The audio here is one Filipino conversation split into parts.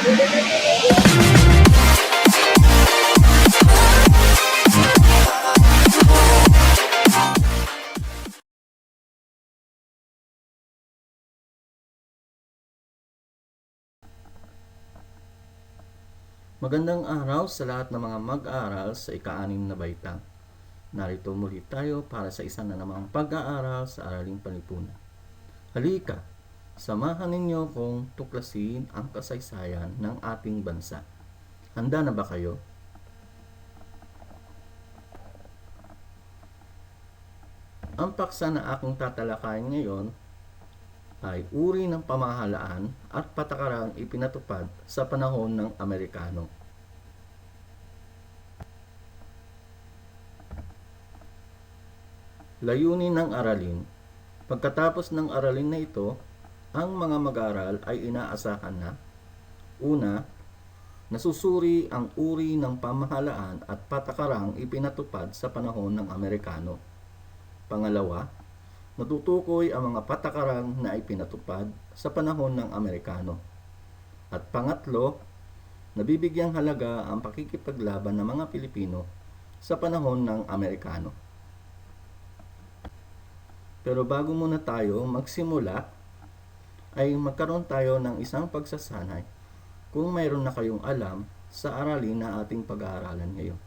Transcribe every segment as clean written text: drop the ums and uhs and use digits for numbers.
Magandang araw sa lahat ng mga mag-aaral sa ika-6 na baitang. Narito muli tayo para sa isa na namang pag-aaral sa Araling Panlipunan. Halika, samahan ninyo kong tuklasin ang kasaysayan ng ating bansa. Handa na ba kayo? Ang paksa na aking tatalakayin ngayon ay uri ng pamahalaan at patakarang ipinatupad sa panahon ng Amerikano. Layunin ng aralin. Pagkatapos ng aralin na ito, ang mga mag-aaral ay inaasahan na: una, nasusuri ang uri ng pamahalaan at patakarang ipinatupad sa panahon ng Amerikano. Pangalawa, natutukoy ang mga patakarang na ipinatupad sa panahon ng Amerikano. At pangatlo, nabibigyang halaga ang pakikipaglaban ng mga Pilipino sa panahon ng Amerikano. Pero bago muna tayo magsimula, ay magkaroon tayo ng isang pagsasanay kung mayroon na kayong alam sa aralin na ating pag-aaralan ngayon.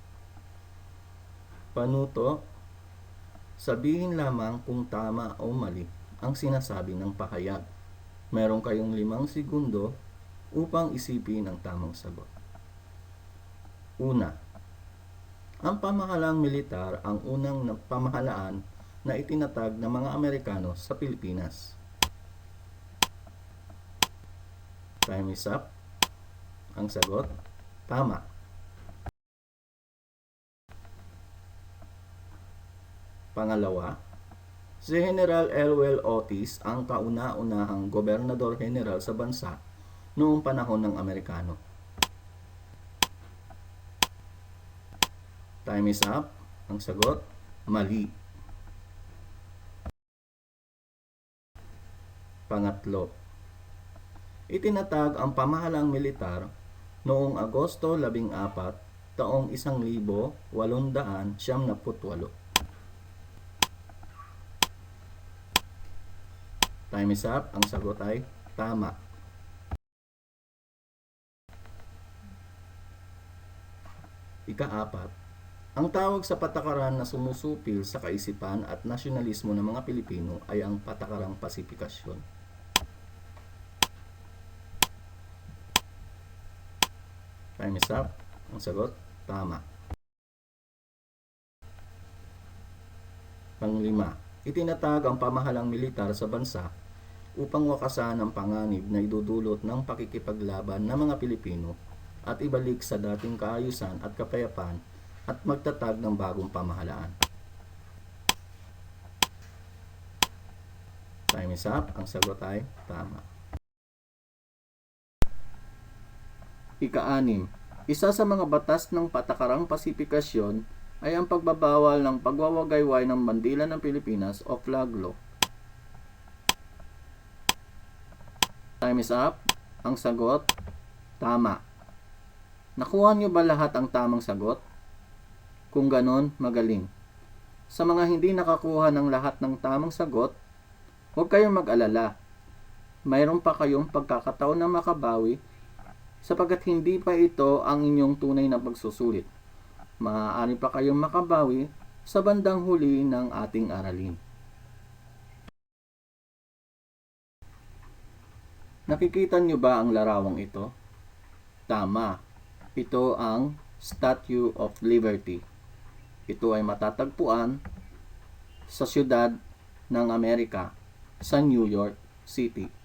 Panuto, sabihin lamang kung tama o mali ang sinasabi ng pahayag. Meron kayong 5 segundo upang isipin ang tamang sagot. Una, ang pamahalaang militar ang unang pamahalaan na itinatag ng mga Amerikano sa Pilipinas. Time is up. Ang sagot, tama. Pangalawa, si General Elwell Otis ang kauna-unahang gobernador-general sa bansa noong panahon ng Amerikano. Time is up. Ang sagot, mali. Pangatlo, itinatag ang pamahalaang militar noong Agosto 14, taong 1878. Time is up. Ang sagot ay tama. Ika-4, ang tawag sa patakaran na sumusupil sa kaisipan at nasyonalismo ng mga Pilipino ay ang patakarang pasifikasyon. Time is up. Ang sagot, tama. Panglima, itinatag ang pamahalang militar sa bansa upang wakasan ang panganib na idudulot ng pakikipaglaban ng mga Pilipino at ibalik sa dating kaayusan at kapayapaan at magtatag ng bagong pamahalaan. Time is up. Ang sagot ay tama. Ika-6, isa sa mga batas ng patakarang pasifikasyon ay ang pagbabawal ng pagwawagayway ng bandila ng Pilipinas o flag law. Time is up. Ang sagot, tama. Nakuha niyo ba lahat ang tamang sagot? Kung ganon, magaling. Sa mga hindi nakakuha ng lahat ng tamang sagot, huwag kayong mag-alala. Mayroon pa kayong pagkakataon na makabawi sapagkat hindi pa ito ang inyong tunay na pagsusulit. Maaari pa kayong makabawi sa bandang huli ng ating aralin. Nakikita niyo ba ang larawang ito? Tama. Ito ang Statue of Liberty. Ito ay matatagpuan sa siyudad ng Amerika, sa New York City.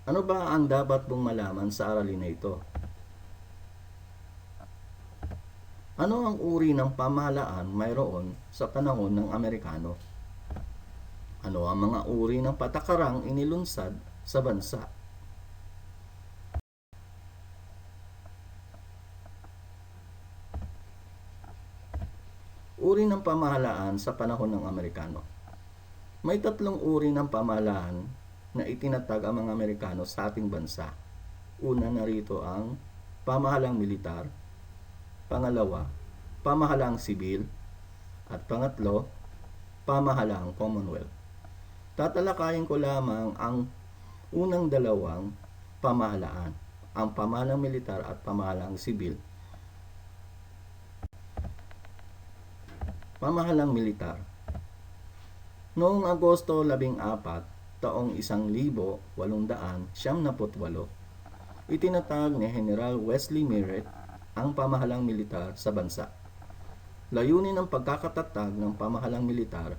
Ano ba ang dapat mong malaman sa aralin na ito? Ano ang uri ng pamahalaan mayroon sa panahon ng Amerikano? Ano ang mga uri ng patakarang inilunsad sa bansa? Uri ng pamahalaan sa panahon ng Amerikano. May 3 uri ng pamahalaan na itinatag ang mga Amerikano sa ating bansa. Una, narito ang pamahalang militar, pangalawa, pamahalaang sibil, at pangatlo, pamahalaang Commonwealth. Tatalakayin ko lamang ang unang dalawang pamahalaan, ang pamahalaang militar at pamahalaang sibil. Pamahalaang militar. Noong Agosto 14, taong 1898, itinatag ni General Wesley Merritt ang pamahalang militar sa bansa. Layunin ng pagkakatatag ng pamahalang militar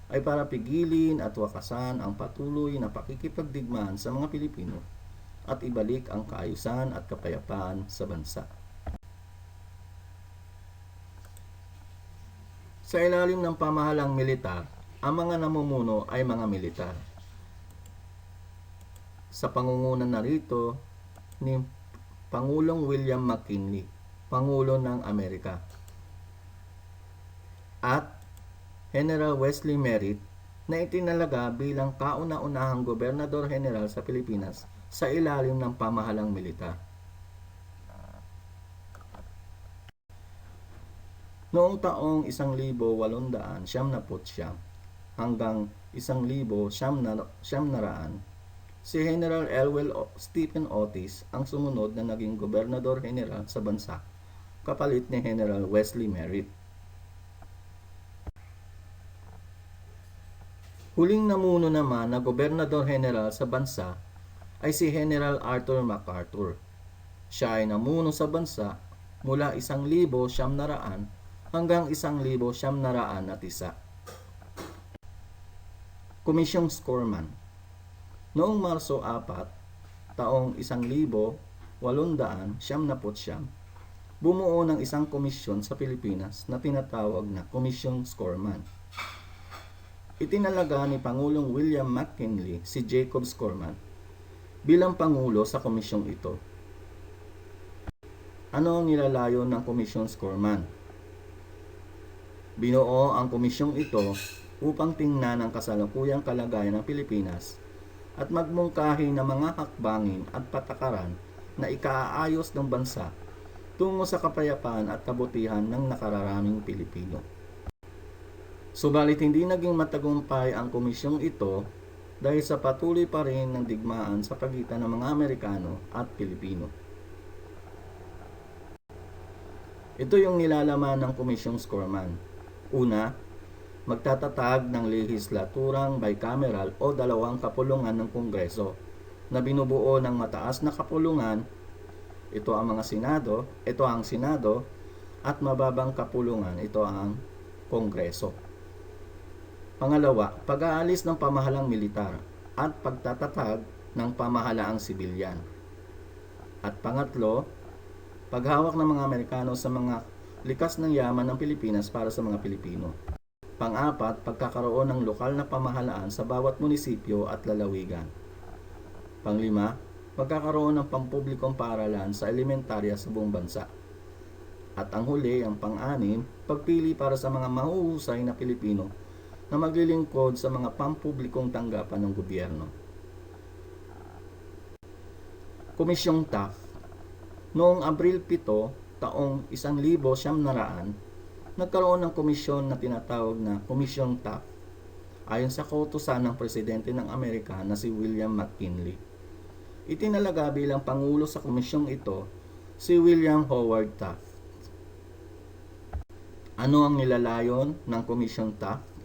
ay para pigilin at wakasan ang patuloy na pakikipagdigmaan sa mga Pilipino at ibalik ang kaayusan at kapayapaan sa bansa. Sa ilalim ng pamahalang militar, ang mga namumuno ay mga militar. Sa pangungunan narito ni Pangulong William McKinley, Pangulo ng Amerika, at General Wesley Merritt na itinalaga bilang kauna-unahang Gobernador General sa Pilipinas sa ilalim ng pamahalang militar. Noong taong 1899 hanggang 1900, si General Elwell Stephen Otis ang sumunod na naging Gobernador General sa bansa, kapalit ni General Wesley Merritt. Huling namuno naman na Gobernador General sa bansa ay si General Arthur MacArthur. Siya ay namuno sa bansa mula 1900 hanggang 1901. Komisyong Scorman. Noong Marso 4, taong 1899, bumuo ng isang komisyon sa Pilipinas na tinatawag na Komisyong Scorman. Itinalaga ni Pangulong William McKinley si Jacob Scorman bilang Pangulo sa komisyong ito. Ano ang nilalayon ng Komisyong Scorman? Binuo ang komisyong ito upang tingnan ang kasalukuyang kalagayan ng Pilipinas at magmungkahi ng mga hakbangin at patakaran na ikaaayos ng bansa tungo sa kapayapaan at kabutihan ng nakararaming Pilipino. Subalit hindi naging matagumpay ang komisyong ito dahil sa patuloy pa rin ng digmaan sa pagitan ng mga Amerikano at Pilipino. Ito yung nilalaman ng Komisyong Scorman. Una, magtatatag ng lehislaturang bicameral o dalawang kapulungan ng Kongreso na binubuo ng mataas na kapulungan, ito ang Senado, at mababang kapulungan, ito ang Kongreso. Pangalawa, pag-aalis ng pamahalang militar at pagtatatag ng pamahalaang sibilyan. At pangatlo, paghawak ng mga Amerikano sa mga likas ng yaman ng Pilipinas para sa mga Pilipino. Pang-apat, pagkakaroon ng lokal na pamahalaan sa bawat munisipyo at lalawigan. Panglima, pagkakaroon ng pampublikong paaralan sa elementarya sa buong bansa. At ang huli, ang pang-anim, pagpili para sa mga mahuhusay na Pilipino na maglilingkod sa mga pampublikong tanggapan ng gobyerno. Komisyong Taft. Noong Abril 7, taong 1900, nagkaroon ng komisyon na tinatawag na Komisyong Taft ayon sa kautusan ng Presidente ng Amerika na si William McKinley. Itinalaga bilang Pangulo sa komisyong ito si William Howard Taft. Ano ang nilalayon ng Komisyong Taft?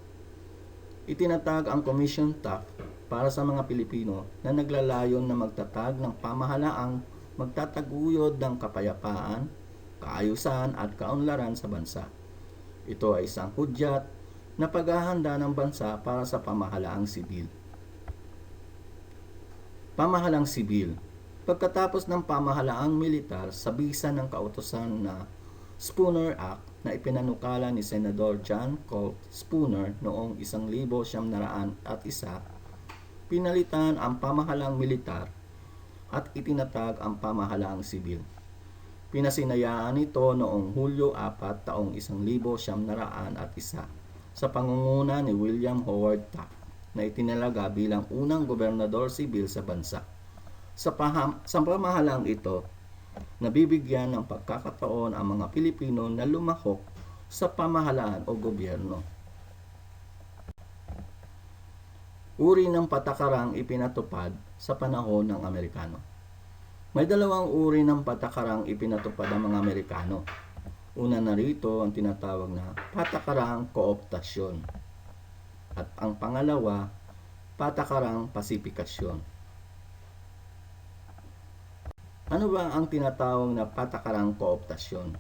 Itinatag ang Komisyong Taft para sa mga Pilipino na naglalayon na magtatag ng pamahalaang magtataguyod ng kapayapaan, kaayusan at kaunlaran sa bansa. Ito ay isang hudyat na paghahanda ng bansa para sa pamahalaang sibil. Pamahalaang sibil. Pagkatapos ng pamahalaang militar sa bisa ng kautusan na Spooner Act na ipinanukala ni Senador John Colt Spooner noong 1901, pinalitan ang pamahalaang militar at itinatag ang pamahalaang sibil. Pinasinayaan ito noong Hulyo 4, taong 1901 sa pangunguna ni William Howard Taft. na itinalaga bilang unang gobernador sibil sa bansa. Sa pamahalaang ito, nabibigyan ng pagkakataon ang mga Pilipino na lumahok sa pamahalaan o gobyerno. Uri ng patakarang ipinatupad sa panahon ng Amerikano. May dalawang uri ng patakarang ipinatupad ng mga Amerikano. Una na rito ang tinatawag na patakarang kooptasyon. At ang pangalawa, patakarang pasipikasyon. Ano ba ang tinatawag na patakarang kooptasyon?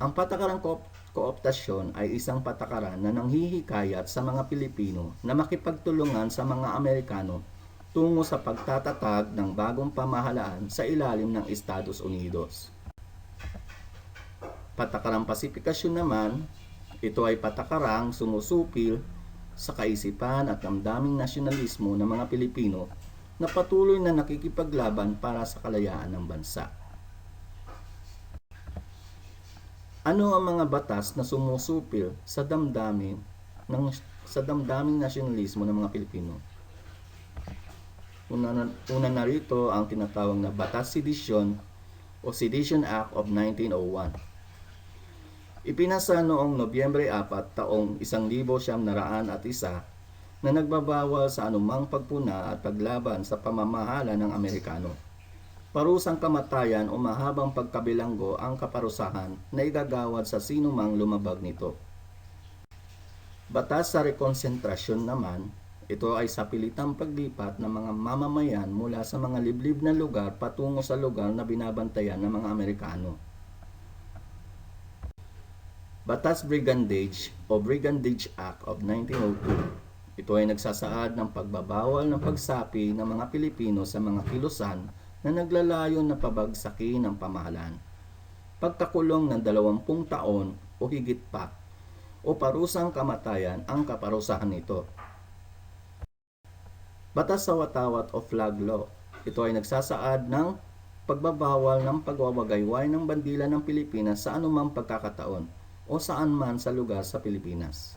Ang patakarang kooptasyon ay isang patakaran na nanghihikayat sa mga Pilipino na makipagtulungan sa mga Amerikano tungo sa pagtatatag ng bagong pamahalaan sa ilalim ng Estados Unidos. Patakarang pasipikasyon naman, ito ay patakarang sumusupil sa kaisipan at damdaming nasyonalismo ng mga Pilipino na patuloy na nakikipaglaban para sa kalayaan ng bansa. Ano ang mga batas na sumusupil sa damdaming nasyonalismo ng mga Pilipino? Una na rito ang tinatawag na Batas Sedisyon o Sedition Act of 1901. Ipinasa noong Nobyembre 4, taong 1901 na nagbabawal sa anumang pagpuna at paglaban sa pamamahala ng Amerikano. Parusang kamatayan o mahabang pagkabilanggo ang kaparusahan na igagawad sa sinumang lumabag nito. Batas sa rekonsentrasyon naman, ito ay sapilitang paglipat ng mga mamamayan mula sa mga liblib na lugar patungo sa lugar na binabantayan ng mga Amerikano. Batas Brigandage o Brigandage Act of 1902. Ito ay nagsasaad ng pagbabawal ng pagsapi ng mga Pilipino sa mga kilusan na naglalayo na pabagsakin ng pamahalaan, pagkakulong ng 20 taon o higit pa, o parusang kamatayan ang kaparusahan nito. Batas sa Watawat o Flag Law. Ito ay nagsasaad ng pagbabawal ng pagwawagayway ng bandila ng Pilipinas sa anumang pagkakataon o saan man sa lugar sa Pilipinas.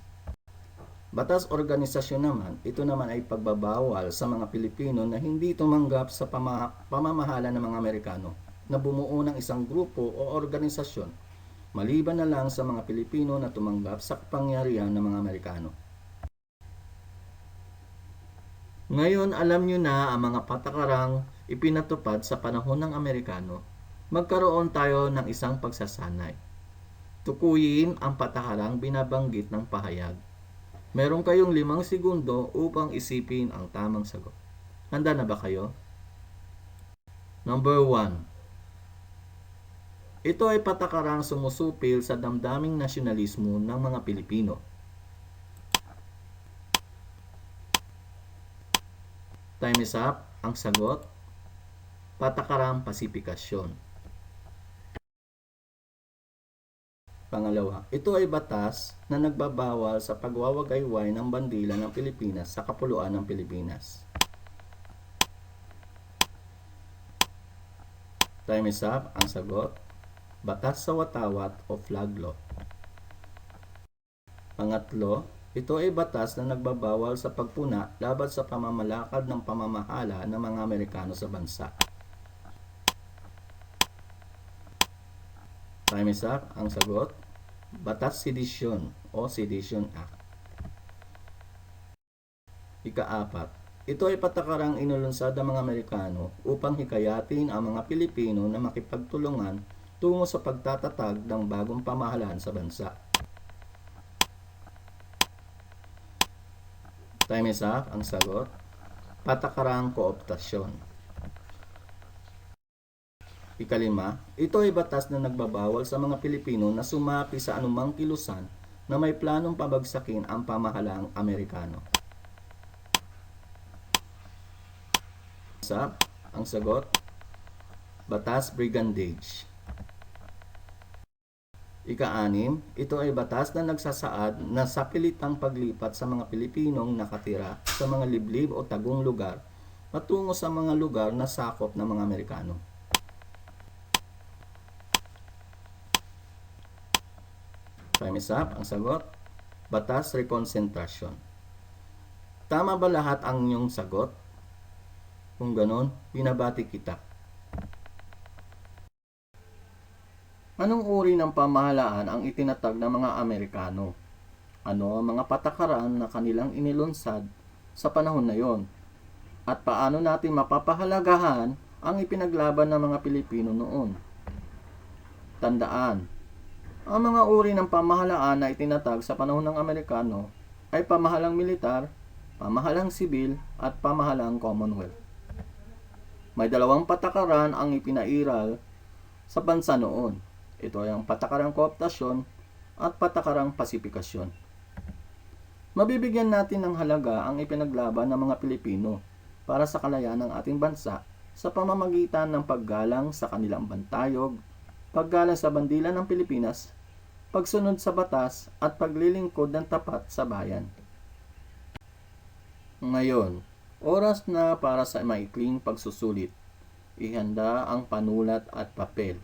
Batas organisasyon naman, ito naman ay pagbabawal sa mga Pilipino na hindi tumanggap sa pamamahala ng mga Amerikano na bumuo ng isang grupo o organisasyon, maliban na lang sa mga Pilipino na tumanggap sa kapangyarihan ng mga Amerikano. Ngayon alam nyo na ang mga patakarang ipinatupad sa panahon ng Amerikano. Magkaroon tayo ng isang pagsasanay. Tukuyin ang patakarang binabanggit ng pahayag. Meron kayong 5 segundo upang isipin ang tamang sagot. Handa na ba kayo? Number 1. Ito ay patakarang sumusupil sa damdaming nasyonalismo ng mga Pilipino. Time is up. Ang sagot, patakarang pasipikasyon. Pangalawa, ito ay batas na nagbabawal sa pagwawagayway ng bandila ng Pilipinas sa kapuluan ng Pilipinas. Time is up. Ang sagot, batas sa Watawat o Flag Law. Pangatlo, ito ay batas na nagbabawal sa pagpuna laban sa pamamalakad ng pamamahala ng mga Amerikano sa bansa. Time is up. Ang sagot, Batas Sedisyon o Sedition Act. Ika-4, ito ay patakarang inulunsad ng mga Amerikano upang hikayatin ang mga Pilipino na makipagtulungan tungo sa pagtatatag ng bagong pamahalaan sa bansa. Time is up. Ang sagot, patakarang kooptasyon. Ika-5, ito ay batas na nagbabawal sa mga Pilipino na sumapi sa anumang kilusan na may planong pabagsakin ang pamahalaang Amerikano. Ang sagot, Batas Brigandage. Ika-6, ito ay batas na nagsasaad na sapilitang paglipat sa mga Pilipinong nakatira sa mga liblib o tagong lugar patungo sa mga lugar na sakop ng mga Amerikano. Time is up. Ang sagot, Batas Rekonsentrasyon. Tama ba lahat ang inyong sagot? Kung ganon, binabati kita. Anong uri ng pamahalaan ang itinatag ng mga Amerikano? Ano ang mga patakaran na kanilang inilunsad sa panahon na yon? At paano natin mapapahalagahan ang ipinaglaban ng mga Pilipino noon? Tandaan, ang mga uri ng pamahalaan na itinatag sa panahon ng Amerikano ay pamahalang militar, pamahalang sibil, at pamahalang Commonwealth. May dalawang patakaran ang ipinairal sa bansa noon. Ito ay ang patakarang kooptasyon at patakarang pasifikasyon. Mabibigyan natin ng halaga ang ipinaglaban ng mga Pilipino para sa kalayaan ng ating bansa sa pamamagitan ng paggalang sa kanilang bantayog, paggalang sa bandila ng Pilipinas, pagsunod sa batas at paglilingkod ng tapat sa bayan. Ngayon, oras na para sa maikling pagsusulit. Ihanda ang panulat at papel.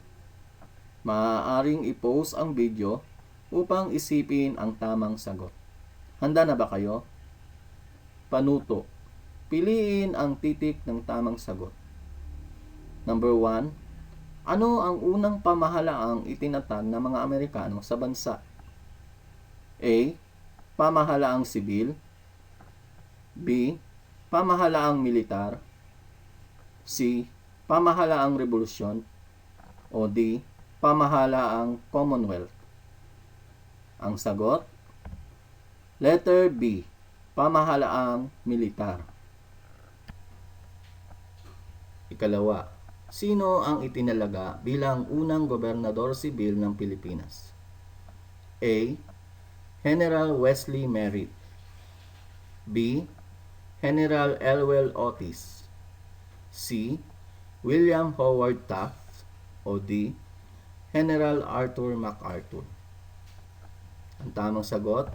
Maaaring i-pause ang video upang isipin ang tamang sagot. Handa na ba kayo? Panuto. Piliin ang titik ng tamang sagot. Number 1. Ano ang unang pamahalaang itinatag ng mga Amerikano sa bansa? A. Pamahalaang sibil. B. Pamahalaang militar. C. Pamahalaang revolusyon. O D. Pamahalaang Commonwealth. Ang sagot? Letter B. Pamahalaang militar. Ikalawa, sino ang itinalaga bilang unang gobernador sibil ng Pilipinas? A. General Wesley Merritt. B. General Elwell Otis. C. William Howard Taft. O D. General Arthur MacArthur. Ang tamang sagot?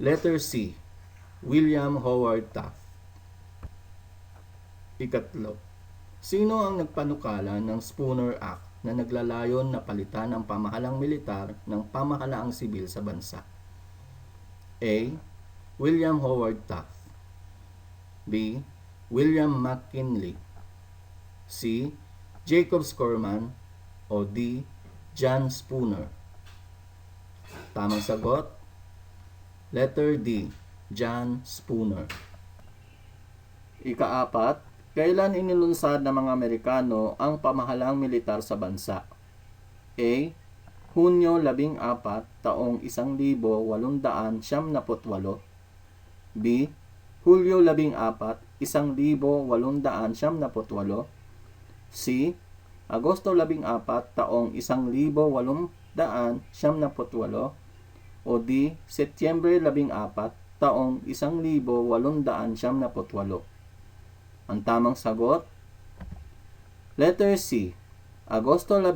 Letter C. William Howard Taft. Ikatlo, sino ang nagpanukala ng Spooner Act na naglalayon na palitan ang pamahalang militar ng pamahalaang sibil sa bansa? A. William Howard Taft. B. William McKinley. C. Jacob Scorman. O D. John Spooner. Tamang sagot? Letter D. John Spooner. Ikaapat, kailan inilunsad ng mga Amerikano ang pamahalang militar sa bansa? A. Hunyo 14, taong 1898. B. Hulyo 14, 1898. C. Agosto 14, taong 1898. O D. Setyembre 14, taong 1898. Ang tamang sagot? Letter C. Agosto 14,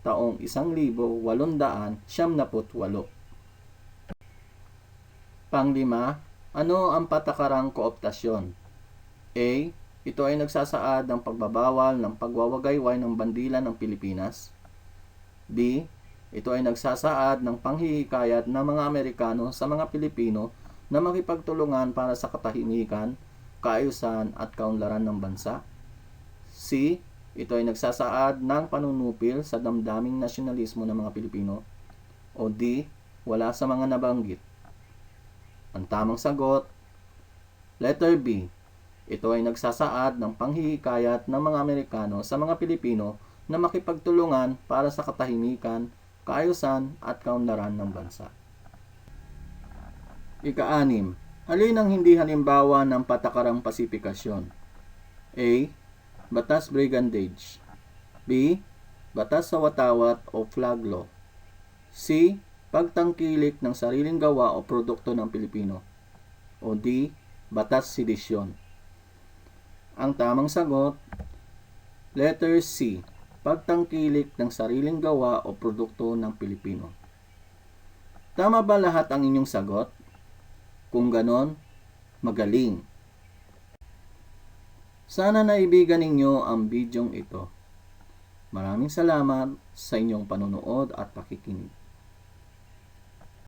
taong 1898. Panglima, ano ang patakarang kooptasyon? A. Ito ay nagsasaad ng pagbabawal ng pagwawagayway ng bandila ng Pilipinas. B. Ito ay nagsasaad ng panghihikayat ng mga Amerikano sa mga Pilipino na makipagtulungan para sa katahimikan, kaayusan at kaunlaran ng bansa. C. Ito ay nagsasaad ng panunupil sa damdaming nasyonalismo ng mga Pilipino. O D. Wala sa mga nabanggit. Ang tamang sagot, letter B. Ito ay nagsasaad ng panghihikayat ng mga Amerikano sa mga Pilipino na makipagtulungan para sa katahimikan, kaayusan at kaunlaran ng bansa. Ika-6. Alin ang hindi halimbawa ng patakarang pasifikasyon? A. Batas Brigandage. B. Batas sa watawat o flag law. C. Pagtangkilik ng sariling gawa o produkto ng Pilipino. O D. Batas Sedisyon. Ang tamang sagot, letter C. Pagtangkilik ng sariling gawa o produkto ng Pilipino. Tama ba lahat ang inyong sagot? Kung ganon, magaling. Sana naibigan ninyo ang bidyong ito. Maraming salamat sa inyong panonood at pakikinig.